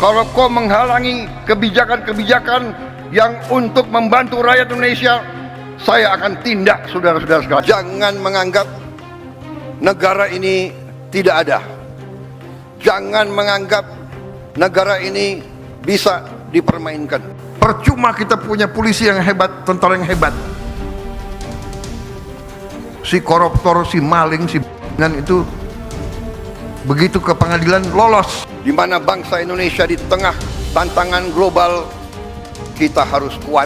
Kalau kau menghalangi kebijakan-kebijakan yang untuk membantu rakyat Indonesia, saya akan tindak, saudara-saudara sekalian. Jangan menganggap negara ini tidak ada. Jangan menganggap negara ini bisa dipermainkan. Percuma kita punya polisi yang hebat, tentara yang hebat. Si koruptor, si maling, si itu begitu ke pengadilan lolos. Di mana bangsa Indonesia di tengah tantangan global, kita harus kuat.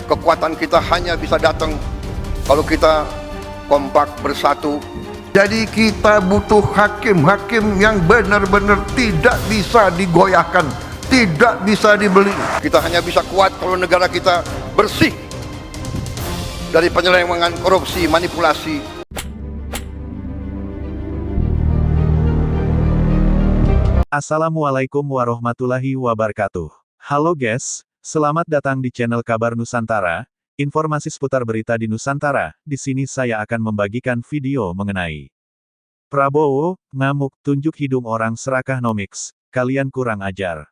Kekuatan kita hanya bisa datang kalau kita kompak bersatu. Jadi kita butuh hakim-hakim yang benar-benar tidak bisa digoyahkan, tidak bisa dibeli. Kita hanya bisa kuat kalau negara kita bersih dari penyelewengan, korupsi, manipulasi. Assalamualaikum warahmatullahi wabarakatuh. Halo guys, selamat datang di channel Kabar Nusantara. Informasi seputar berita di Nusantara. Di sini saya akan membagikan video mengenai Prabowo ngamuk tunjuk hidung orang serakah nomiks. Kalian kurang ajar.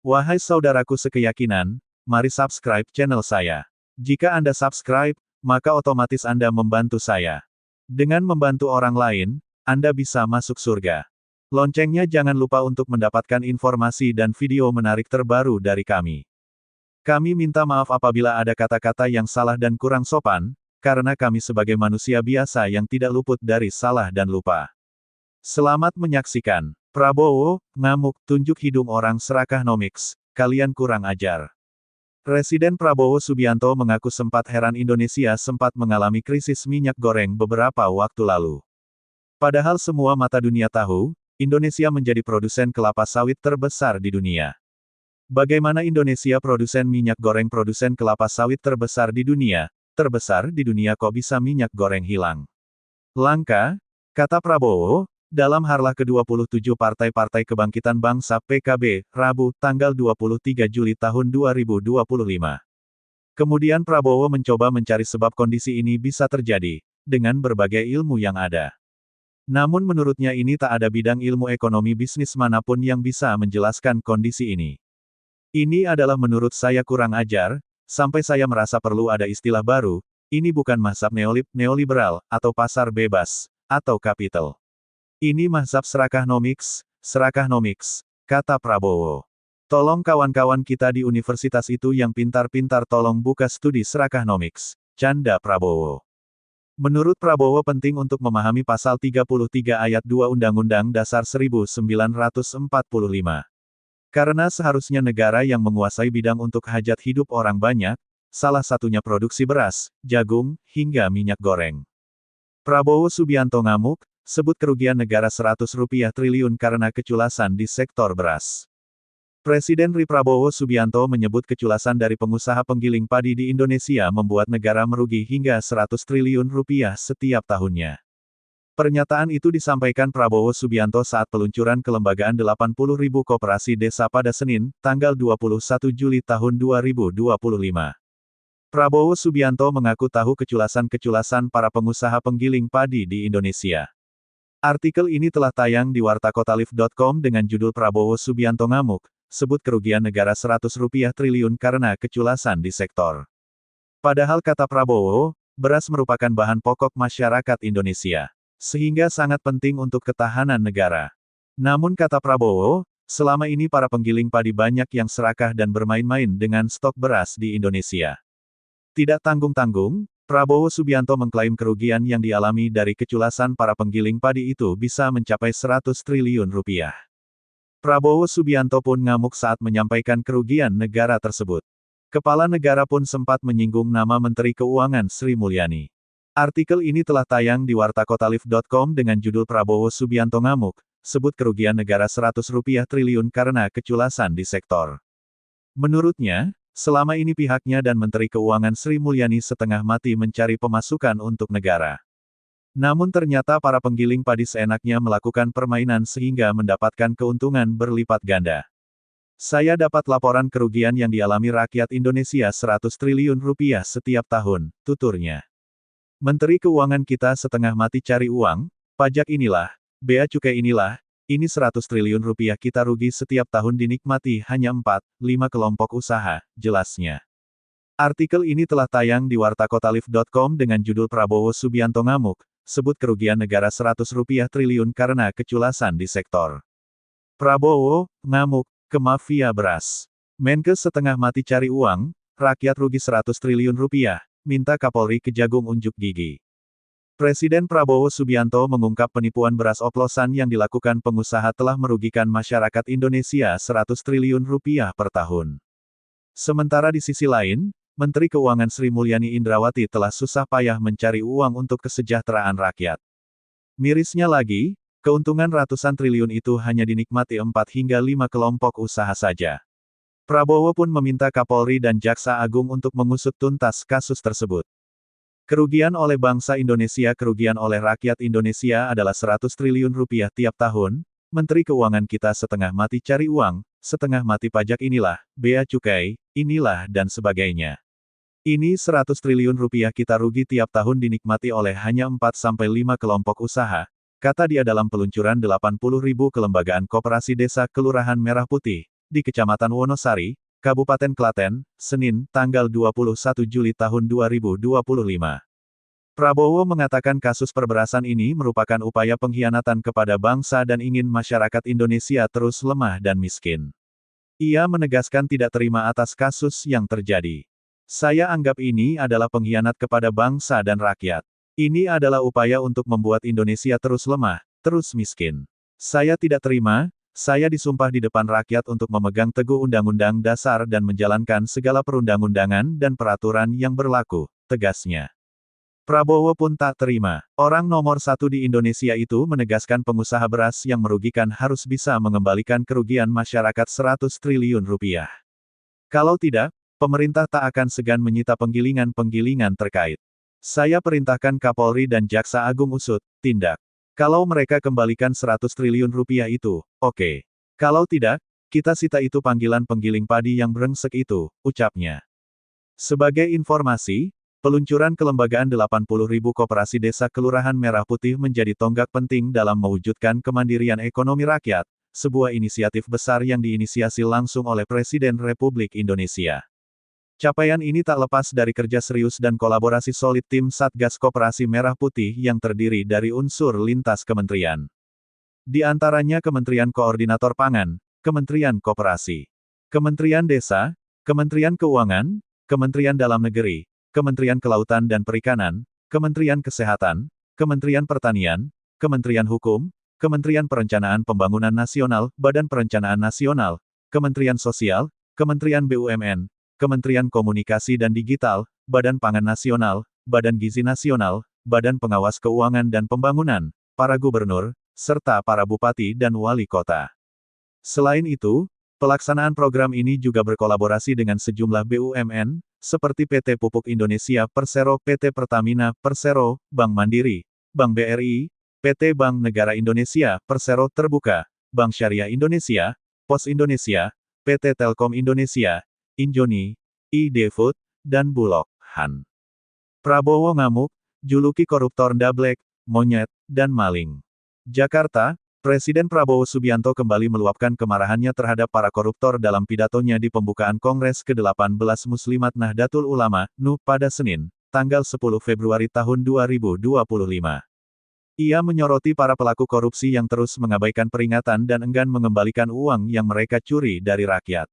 Wahai saudaraku sekeyakinan, mari subscribe channel saya. Jika Anda subscribe, maka otomatis Anda membantu saya. Dengan membantu orang lain, Anda bisa masuk surga. Loncengnya jangan lupa untuk mendapatkan informasi dan video menarik terbaru dari kami. Kami minta maaf apabila ada kata-kata yang salah dan kurang sopan, karena kami sebagai manusia biasa yang tidak luput dari salah dan lupa. Selamat menyaksikan. Prabowo ngamuk tunjuk hidung orang serakah nomiks. Kalian kurang ajar. Presiden Prabowo Subianto mengaku sempat heran Indonesia sempat mengalami krisis minyak goreng beberapa waktu lalu. Padahal semua mata dunia tahu, Indonesia menjadi produsen kelapa sawit terbesar di dunia. Bagaimana Indonesia produsen minyak goreng produsen kelapa sawit terbesar di dunia kok bisa minyak goreng hilang? Langka, kata Prabowo, dalam harlah ke-27 Partai-Partai Kebangkitan Bangsa PKB, Rabu, tanggal 23 Juli tahun 2025. Kemudian Prabowo mencoba mencari sebab kondisi ini bisa terjadi, dengan berbagai ilmu yang ada. Namun menurutnya ini tak ada bidang ilmu ekonomi bisnis manapun yang bisa menjelaskan kondisi ini. Ini adalah menurut saya kurang ajar, sampai saya merasa perlu ada istilah baru, ini bukan mazhab neoliberal, atau pasar bebas, atau kapital. Ini mazhab serakah nomiks, kata Prabowo. Tolong kawan-kawan kita di universitas itu yang pintar-pintar tolong buka studi serakah nomiks, canda Prabowo. Menurut Prabowo penting untuk memahami pasal 33 ayat 2 Undang-Undang Dasar 1945. Karena seharusnya negara yang menguasai bidang untuk hajat hidup orang banyak, salah satunya produksi beras, jagung, hingga minyak goreng. Prabowo Subianto ngamuk, sebut kerugian negara Rp100 triliun karena keculasan di sektor beras. Presiden Prabowo Subianto menyebut keculasan dari pengusaha penggiling padi di Indonesia membuat negara merugi hingga Rp100 triliun setiap tahunnya. Pernyataan itu disampaikan Prabowo Subianto saat peluncuran kelembagaan 80.000 koperasi desa pada Senin, tanggal 21 Juli tahun 2025. Prabowo Subianto mengaku tahu keculasan-keculasan para pengusaha penggiling padi di Indonesia. Artikel ini telah tayang di wartakotalif.com dengan judul Prabowo Subianto ngamuk, sebut kerugian negara Rp100 triliun karena keculasan di sektor. Padahal kata Prabowo, beras merupakan bahan pokok masyarakat Indonesia, sehingga sangat penting untuk ketahanan negara. Namun kata Prabowo, selama ini para penggiling padi banyak yang serakah dan bermain-main dengan stok beras di Indonesia. Tidak tanggung-tanggung, Prabowo Subianto mengklaim kerugian yang dialami dari keculasan para penggiling padi itu bisa mencapai Rp100 triliun. Prabowo Subianto pun ngamuk saat menyampaikan kerugian negara tersebut. Kepala negara pun sempat menyinggung nama Menteri Keuangan Sri Mulyani. Artikel ini telah tayang di wartakotalif.com dengan judul Prabowo Subianto ngamuk, sebut kerugian negara Rp100 triliun karena keculasan di sektor. Menurutnya, selama ini pihaknya dan Menteri Keuangan Sri Mulyani setengah mati mencari pemasukan untuk negara. Namun ternyata para penggiling padi seenaknya melakukan permainan sehingga mendapatkan keuntungan berlipat ganda. Saya dapat laporan kerugian yang dialami rakyat Indonesia Rp100 triliun setiap tahun, tuturnya. Menteri Keuangan kita setengah mati cari uang, pajak inilah, bea cukai inilah, Ini 100 triliun rupiah kita rugi setiap tahun dinikmati hanya 4-5 kelompok usaha, jelasnya. Artikel ini telah tayang di wartakotalif.com dengan judul Prabowo Subianto ngamuk, sebut kerugian negara 100 rupiah triliun karena keculasan di sektor. Prabowo, ngamuk, ke mafia beras. Menkes setengah mati cari uang, rakyat rugi 100 triliun rupiah, minta Kapolri Kejagung unjuk gigi. Presiden Prabowo Subianto mengungkap penipuan beras oplosan yang dilakukan pengusaha telah merugikan masyarakat Indonesia 100 triliun rupiah per tahun. Sementara di sisi lain, Menteri Keuangan Sri Mulyani Indrawati telah susah payah mencari uang untuk kesejahteraan rakyat. Mirisnya lagi, keuntungan ratusan triliun itu hanya dinikmati 4 hingga 5 kelompok usaha saja. Prabowo pun meminta Kapolri dan Jaksa Agung untuk mengusut tuntas kasus tersebut. Kerugian oleh bangsa Indonesia, kerugian oleh rakyat Indonesia adalah 100 triliun rupiah tiap tahun, Menteri Keuangan kita setengah mati cari uang, setengah mati pajak inilah, bea cukai, inilah dan sebagainya. Ini 100 triliun rupiah kita rugi tiap tahun dinikmati oleh hanya 4-5 kelompok usaha, kata dia dalam peluncuran 80.000 kelembagaan koperasi desa Kelurahan Merah Putih, di Kecamatan Wonosari, Kabupaten Klaten, Senin, tanggal 21 Juli tahun 2025. Prabowo mengatakan kasus perberasan ini merupakan upaya pengkhianatan kepada bangsa dan ingin masyarakat Indonesia terus lemah dan miskin. Ia menegaskan tidak terima atas kasus yang terjadi. Saya anggap ini adalah pengkhianat kepada bangsa dan rakyat. Ini adalah upaya untuk membuat Indonesia terus lemah, terus miskin. Saya tidak terima. Saya disumpah di depan rakyat untuk memegang teguh Undang-Undang Dasar dan menjalankan segala perundang-undangan dan peraturan yang berlaku, tegasnya. Prabowo pun tak terima. Orang nomor satu di Indonesia itu menegaskan pengusaha beras yang merugikan harus bisa mengembalikan kerugian masyarakat 100 triliun rupiah. Kalau tidak, pemerintah tak akan segan menyita penggilingan-penggilingan terkait. Saya perintahkan Kapolri dan Jaksa Agung usut, tindak. Kalau mereka kembalikan 100 triliun rupiah itu, oke. Kalau tidak, kita sita itu panggilan penggiling padi yang brengsek itu, ucapnya. Sebagai informasi, peluncuran kelembagaan 80.000 koperasi desa Kelurahan Merah Putih menjadi tonggak penting dalam mewujudkan kemandirian ekonomi rakyat, sebuah inisiatif besar yang diinisiasi langsung oleh Presiden Republik Indonesia. Capaian ini tak lepas dari kerja serius dan kolaborasi solid tim Satgas Koperasi Merah Putih yang terdiri dari unsur lintas kementerian. Di antaranya Kementerian Koordinator Pangan, Kementerian Koperasi, Kementerian Desa, Kementerian Keuangan, Kementerian Dalam Negeri, Kementerian Kelautan dan Perikanan, Kementerian Kesehatan, Kementerian Pertanian, Kementerian Hukum, Kementerian Perencanaan Pembangunan Nasional, Badan Perencanaan Nasional, Kementerian Sosial, Kementerian BUMN, Kementerian Komunikasi dan Digital, Badan Pangan Nasional, Badan Gizi Nasional, Badan Pengawas Keuangan dan Pembangunan, para gubernur, serta para bupati dan wali kota. Selain itu, pelaksanaan program ini juga berkolaborasi dengan sejumlah BUMN, seperti PT Pupuk Indonesia Persero, PT Pertamina Persero, Bank Mandiri, Bank BRI, PT Bank Negara Indonesia Persero Terbuka, Bank Syariah Indonesia, Pos Indonesia, PT Telkom Indonesia, Injoni, ID-Food, dan Bulog, Han. Prabowo ngamuk, juluki koruptor ndablek, monyet, dan maling. Jakarta, Presiden Prabowo Subianto kembali meluapkan kemarahannya terhadap para koruptor dalam pidatonya di pembukaan Kongres ke-18 Muslimat Nahdlatul Ulama, NU, pada Senin, tanggal 10 Februari tahun 2025. Ia menyoroti para pelaku korupsi yang terus mengabaikan peringatan dan enggan mengembalikan uang yang mereka curi dari rakyat.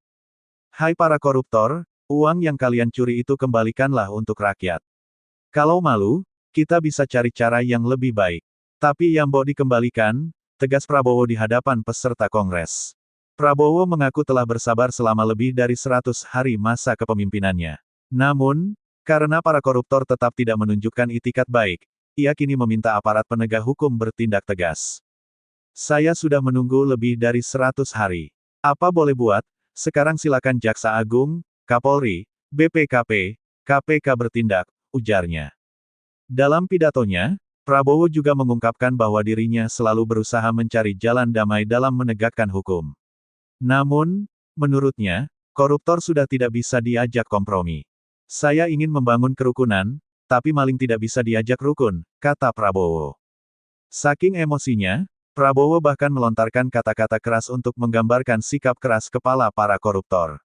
Hai para koruptor, uang yang kalian curi itu kembalikanlah untuk rakyat. Kalau malu, kita bisa cari cara yang lebih baik. Tapi yang mau dikembalikan, tegas Prabowo di hadapan peserta Kongres. Prabowo mengaku telah bersabar selama lebih dari 100 hari masa kepemimpinannya. Namun, karena para koruptor tetap tidak menunjukkan itikat baik, ia kini meminta aparat penegak hukum bertindak tegas. Saya sudah menunggu lebih dari 100 hari. Apa boleh buat? Sekarang silakan Jaksa Agung, Kapolri, BPKP, KPK bertindak, ujarnya. Dalam pidatonya, Prabowo juga mengungkapkan bahwa dirinya selalu berusaha mencari jalan damai dalam menegakkan hukum. Namun, menurutnya, koruptor sudah tidak bisa diajak kompromi. Saya ingin membangun kerukunan, tapi maling tidak bisa diajak rukun, kata Prabowo. Saking emosinya, Prabowo bahkan melontarkan kata-kata keras untuk menggambarkan sikap keras kepala para koruptor.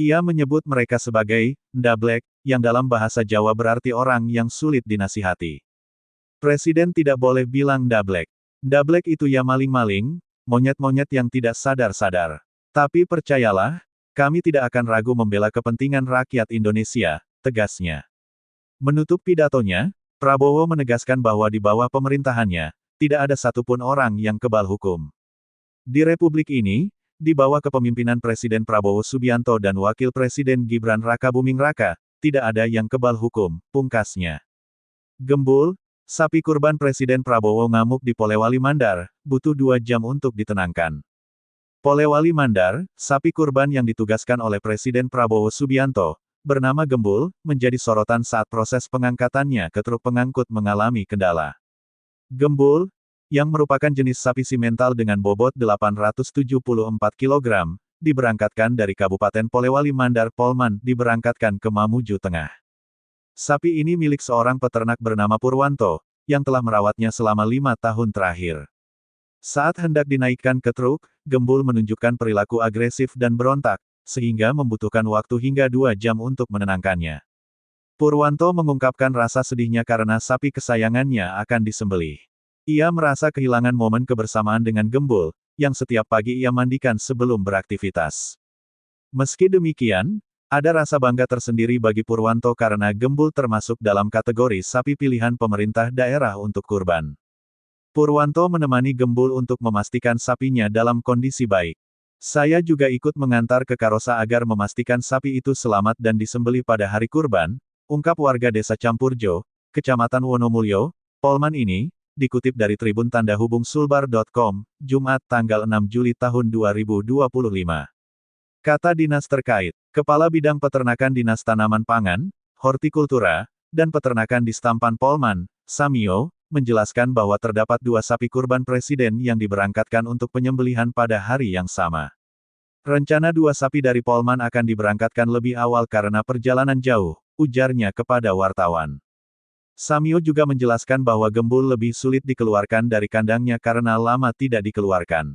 Ia menyebut mereka sebagai ndablek, yang dalam bahasa Jawa berarti orang yang sulit dinasihati. Presiden tidak boleh bilang ndablek. Ndablek itu ya maling-maling, monyet-monyet yang tidak sadar-sadar. Tapi percayalah, kami tidak akan ragu membela kepentingan rakyat Indonesia, tegasnya. Menutup pidatonya, Prabowo menegaskan bahwa di bawah pemerintahannya, tidak ada satupun orang yang kebal hukum. Di Republik ini, di bawah kepemimpinan Presiden Prabowo Subianto dan Wakil Presiden Gibran Rakabuming Raka, tidak ada yang kebal hukum, pungkasnya. Gembul, sapi kurban Presiden Prabowo ngamuk di Polewali Mandar, butuh 2 jam untuk ditenangkan. Polewali Mandar, sapi kurban yang ditugaskan oleh Presiden Prabowo Subianto, bernama Gembul, menjadi sorotan saat proses pengangkatannya ke truk pengangkut mengalami kendala. Gembul, yang merupakan jenis sapi simental dengan bobot 874 kg, diberangkatkan dari Kabupaten Polewali Mandar Polman diberangkatkan ke Mamuju Tengah. Sapi ini milik seorang peternak bernama Purwanto, yang telah merawatnya selama 5 tahun terakhir. Saat hendak dinaikkan ke truk, Gembul menunjukkan perilaku agresif dan berontak, sehingga membutuhkan waktu hingga 2 jam untuk menenangkannya. Purwanto mengungkapkan rasa sedihnya karena sapi kesayangannya akan disembelih. Ia merasa kehilangan momen kebersamaan dengan Gembul, yang setiap pagi ia mandikan sebelum beraktivitas. Meski demikian, ada rasa bangga tersendiri bagi Purwanto karena Gembul termasuk dalam kategori sapi pilihan pemerintah daerah untuk kurban. Purwanto menemani Gembul untuk memastikan sapinya dalam kondisi baik. Saya juga ikut mengantar ke Karosa agar memastikan sapi itu selamat dan disembelih pada hari kurban, ungkap warga Desa Campurjo, Kecamatan Wonomulyo, Polman ini, dikutip dari Tribun Tanda Hubung Sulbar.com, Jumat tanggal 6 Juli tahun 2025. Kata dinas terkait, Kepala Bidang Peternakan Dinas Tanaman Pangan, Hortikultura, dan Peternakan di Stampan Polman, Samio, menjelaskan bahwa terdapat 2 sapi kurban presiden yang diberangkatkan untuk penyembelihan pada hari yang sama. Rencana 2 sapi dari Polman akan diberangkatkan lebih awal karena perjalanan jauh, ujarnya kepada wartawan. Samio juga menjelaskan bahwa Gembul lebih sulit dikeluarkan dari kandangnya karena lama tidak dikeluarkan.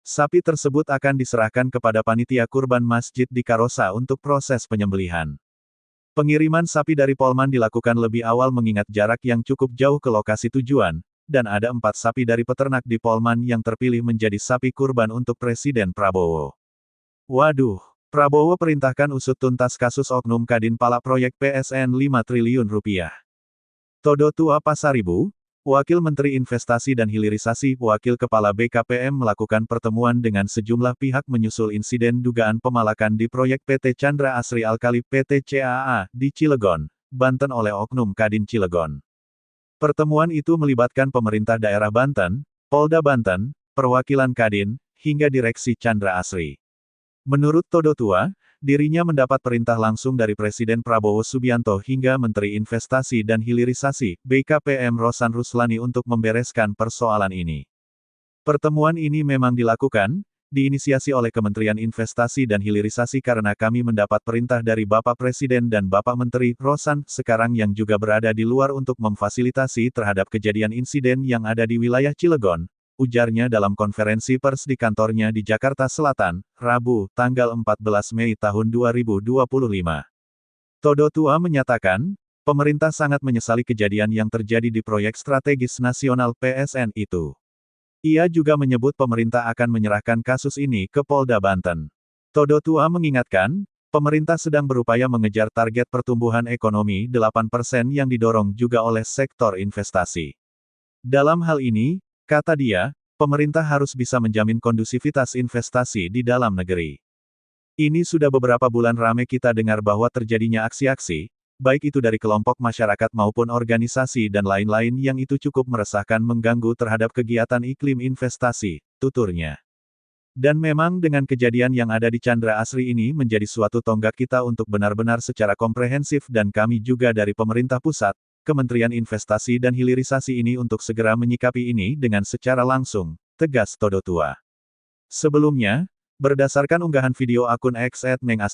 Sapi tersebut akan diserahkan kepada panitia kurban masjid di Karosa untuk proses penyembelihan. Pengiriman sapi dari Polman dilakukan lebih awal mengingat jarak yang cukup jauh ke lokasi tujuan, dan ada 4 sapi dari peternak di Polman yang terpilih menjadi sapi kurban untuk Presiden Prabowo. Waduh, Prabowo perintahkan usut tuntas kasus oknum Kadin Pala proyek PSN 5 triliun rupiah. Todo Tua Pasaribu, Wakil Menteri Investasi dan Hilirisasi Wakil Kepala BKPM melakukan pertemuan dengan sejumlah pihak menyusul insiden dugaan pemalakan di proyek PT Chandra Asri Alkali PT CAA di Cilegon, Banten oleh oknum Kadin Cilegon. Pertemuan itu melibatkan pemerintah daerah Banten, Polda Banten, perwakilan Kadin, hingga direksi Chandra Asri. Menurut Todo Tua, dirinya mendapat perintah langsung dari Presiden Prabowo Subianto hingga Menteri Investasi dan Hilirisasi, BKPM Rosan Ruslani untuk membereskan persoalan ini. Pertemuan ini memang dilakukan, diinisiasi oleh Kementerian Investasi dan Hilirisasi karena kami mendapat perintah dari Bapak Presiden dan Bapak Menteri Rosan sekarang yang juga berada di luar untuk memfasilitasi terhadap kejadian insiden yang ada di wilayah Cilegon, ujarnya dalam konferensi pers di kantornya di Jakarta Selatan, Rabu, tanggal 14 Mei tahun 2025. Todo Tua menyatakan, pemerintah sangat menyesali kejadian yang terjadi di proyek strategis nasional PSN itu. Ia juga menyebut pemerintah akan menyerahkan kasus ini ke Polda Banten. Todo Tua mengingatkan, pemerintah sedang berupaya mengejar target pertumbuhan ekonomi 8% yang didorong juga oleh sektor investasi. Dalam hal ini, kata dia, pemerintah harus bisa menjamin kondusivitas investasi di dalam negeri. Ini sudah beberapa bulan ramai kita dengar bahwa terjadinya aksi-aksi, baik itu dari kelompok masyarakat maupun organisasi dan lain-lain yang itu cukup meresahkan mengganggu terhadap kegiatan iklim investasi, tuturnya. Dan memang dengan kejadian yang ada di Chandra Asri ini menjadi suatu tonggak kita untuk benar-benar secara komprehensif dan kami juga dari pemerintah pusat, Kementerian Investasi dan Hilirisasi ini untuk segera menyikapi ini dengan secara langsung, tegas Todo Tua. Sebelumnya, berdasarkan unggahan video akun X @meng_,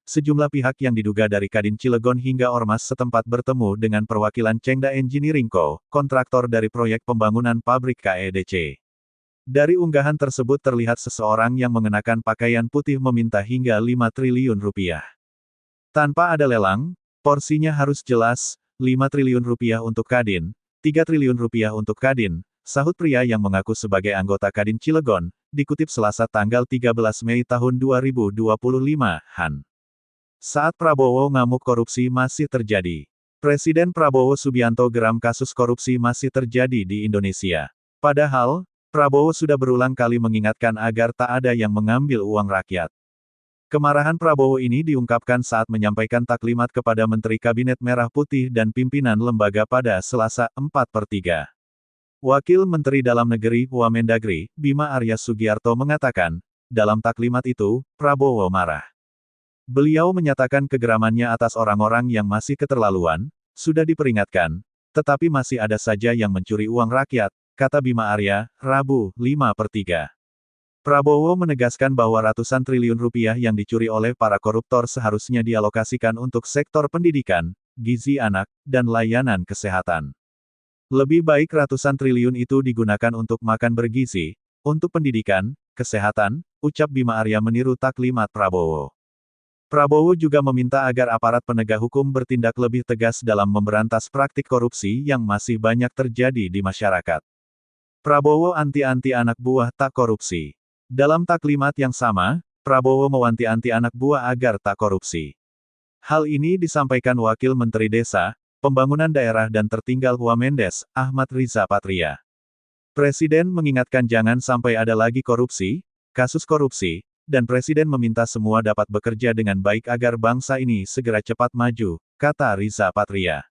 sejumlah pihak yang diduga dari Kadin Cilegon hingga Ormas setempat bertemu dengan perwakilan Chengda Engineering Co., kontraktor dari proyek pembangunan pabrik KEDC. Dari unggahan tersebut terlihat seseorang yang mengenakan pakaian putih meminta hingga 5 triliun rupiah. Tanpa ada lelang, porsinya harus jelas, 5 triliun rupiah untuk Kadin, 3 triliun rupiah untuk Kadin, sahut pria yang mengaku sebagai anggota Kadin Cilegon, dikutip Selasa tanggal 13 Mei tahun 2025, Han. Saat Prabowo ngamuk korupsi masih terjadi. Presiden Prabowo Subianto geram kasus korupsi masih terjadi di Indonesia. Padahal, Prabowo sudah berulang kali mengingatkan agar tak ada yang mengambil uang rakyat. Kemarahan Prabowo ini diungkapkan saat menyampaikan taklimat kepada Menteri Kabinet Merah Putih dan pimpinan lembaga pada Selasa 4/3. Wakil Menteri Dalam Negeri Wamendagri, Bima Arya Sugiarto mengatakan, dalam taklimat itu, Prabowo marah. Beliau menyatakan kegeramannya atas orang-orang yang masih keterlaluan, sudah diperingatkan, tetapi masih ada saja yang mencuri uang rakyat, kata Bima Arya, Rabu, 5/3. Prabowo menegaskan bahwa ratusan triliun rupiah yang dicuri oleh para koruptor seharusnya dialokasikan untuk sektor pendidikan, gizi anak, dan layanan kesehatan. Lebih baik ratusan triliun itu digunakan untuk makan bergizi, untuk pendidikan, kesehatan, ucap Bima Arya meniru taklimat Prabowo. Prabowo juga meminta agar aparat penegak hukum bertindak lebih tegas dalam memberantas praktik korupsi yang masih banyak terjadi di masyarakat. Prabowo anti-anti anak buah tak korupsi. Dalam taklimat yang sama, Prabowo mewanti-anti anak buah agar tak korupsi. Hal ini disampaikan Wakil Menteri Desa, Pembangunan Daerah dan Tertinggal Wamendes, Ahmad Riza Patria. Presiden mengingatkan jangan sampai ada lagi korupsi, kasus korupsi, dan Presiden meminta semua dapat bekerja dengan baik agar bangsa ini segera cepat maju, kata Riza Patria.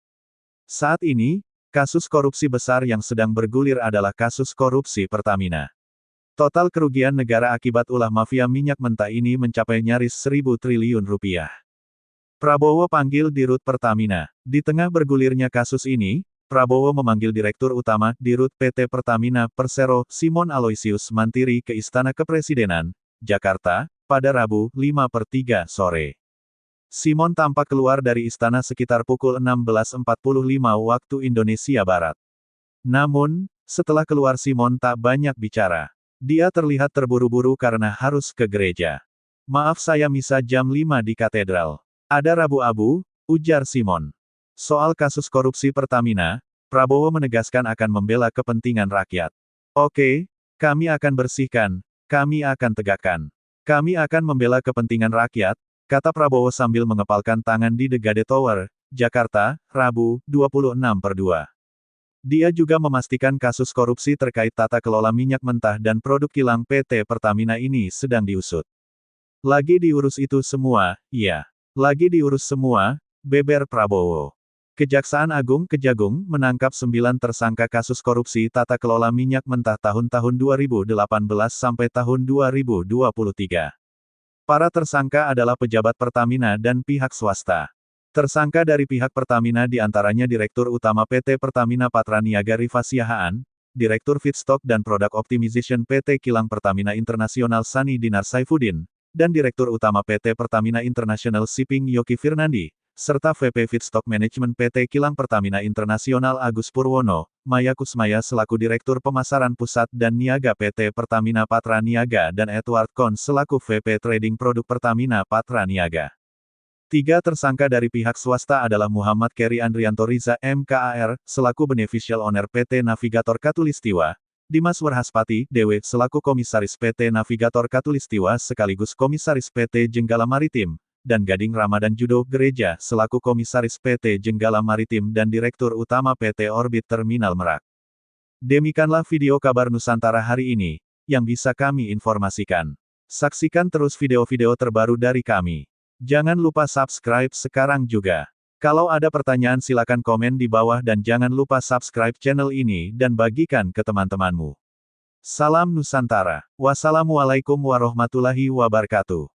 Saat ini, kasus korupsi besar yang sedang bergulir adalah kasus korupsi Pertamina. Total kerugian negara akibat ulah mafia minyak mentah ini mencapai nyaris 1.000 triliun rupiah. Prabowo panggil Dirut Pertamina. Di tengah bergulirnya kasus ini, Prabowo memanggil Direktur Utama Dirut PT Pertamina Persero, Simon Aloysius Mantiri ke Istana Kepresidenan, Jakarta, pada Rabu, 5/3 sore. Simon tampak keluar dari istana sekitar pukul 16.45 waktu Indonesia Barat. Namun, setelah keluar Simon tak banyak bicara. Dia terlihat terburu-buru karena harus ke gereja. Maaf saya misa jam 5 di katedral. Ada rabu-abu, ujar Simon. Soal kasus korupsi Pertamina, Prabowo menegaskan akan membela kepentingan rakyat. Oke, kami akan bersihkan, kami akan tegakkan. Kami akan membela kepentingan rakyat, kata Prabowo sambil mengepalkan tangan di The Gade Tower, Jakarta, Rabu, 26/2. Dia juga memastikan kasus korupsi terkait tata kelola minyak mentah dan produk kilang PT Pertamina ini sedang diusut. Lagi diurus itu semua, iya. Lagi diurus semua, beber Prabowo. Kejaksaan Agung Kejagung menangkap 9 tersangka kasus korupsi tata kelola minyak mentah tahun-tahun 2018 sampai tahun 2023. Para tersangka adalah pejabat Pertamina dan pihak swasta. Tersangka dari pihak Pertamina diantaranya Direktur Utama PT Pertamina Patraniaga Rifa Siahaan, Direktur Feedstock dan Product Optimization PT Kilang Pertamina Internasional Sani Dinar Saifuddin, dan Direktur Utama PT Pertamina International Shipping Yoki Firnandi, serta VP Feedstock Management PT Kilang Pertamina Internasional Agus Purwono, Maya Kusmaya selaku Direktur Pemasaran Pusat dan Niaga PT Pertamina Patraniaga dan Edward Kohn selaku VP Trading Produk Pertamina Patraniaga. 3 tersangka dari pihak swasta adalah Muhammad Keri Andrianto Riza MKAR, selaku Beneficial Owner PT Navigator Katulistiwa, Dimas Werhaspati, DW, selaku Komisaris PT Navigator Katulistiwa sekaligus Komisaris PT Jenggala Maritim, dan Gading Ramadan Judo Gereja, selaku Komisaris PT Jenggala Maritim dan Direktur Utama PT Orbit Terminal Merak. Demikianlah video kabar Nusantara hari ini, yang bisa kami informasikan. Saksikan terus video-video terbaru dari kami. Jangan lupa subscribe sekarang juga. Kalau ada pertanyaan silakan komen di bawah dan jangan lupa subscribe channel ini dan bagikan ke teman-temanmu. Salam Nusantara. Wassalamualaikum warahmatullahi wabarakatuh.